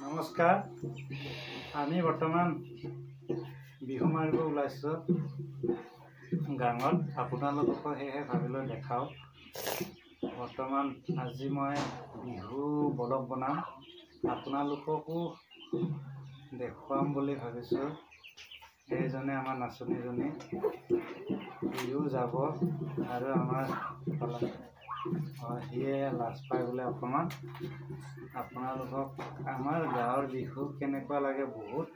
নমস্কাৰ। আমি বৰ্তমান বিহু মাৰিব ওলাইছোঁ গাঁৱত। আপোনালোককো সেয়েহে ভাবিলোঁ দেখাওঁ। বৰ্তমান আজি মই বিহু বলক বনাম, আপোনালোককো দেখুৱাম বুলি ভাবিছোঁ। এইজনে আমাৰ নাচনীজনী, সিও যাব আৰু আমাৰ সিয়ে লাজ পায় বোলে অকণমান। আপোনালোকক আমাৰ গাঁৱৰ বিহু কেনেকুৱা লাগে, বহুত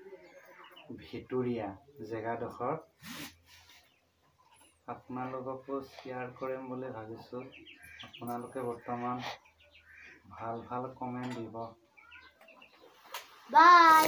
ভিতৰীয়া জেগাডোখৰ, আপোনালোককো শ্বেয়াৰ কৰিম বুলি ভাবিছোঁ। আপোনালোকে বৰ্তমান ভাল ভাল কমেণ্ট দিব। বাই।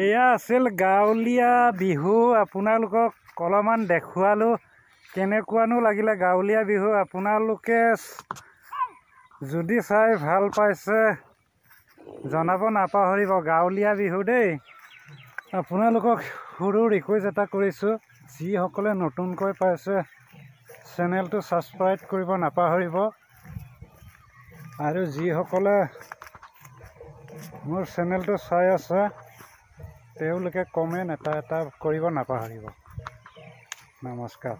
এয়া আছিল গাঁৱলীয়া বিহু। আপোনালোকক অলপমান দেখুৱালোঁ কেনেকুৱানো লাগিলে গাঁৱলীয়া বিহু। আপোনালোকে যদি চাই ভাল পাইছে জনাব নাপাহৰিব। গাঁৱলীয়া বিহু দেই। আপোনালোকক সৰু ৰিকুৱেষ্ট এটা কৰিছোঁ, যিসকলে নতুনকৈ পাইছে চেনেলটো ছাবস্ক্ৰাইব কৰিব নাপাহৰিব, আৰু যিসকলে মোৰ চেনেলটো চাই আছে তেওঁলোকে কমেণ্ট এটা কৰিব নাপাহৰিব। নমস্কাৰ।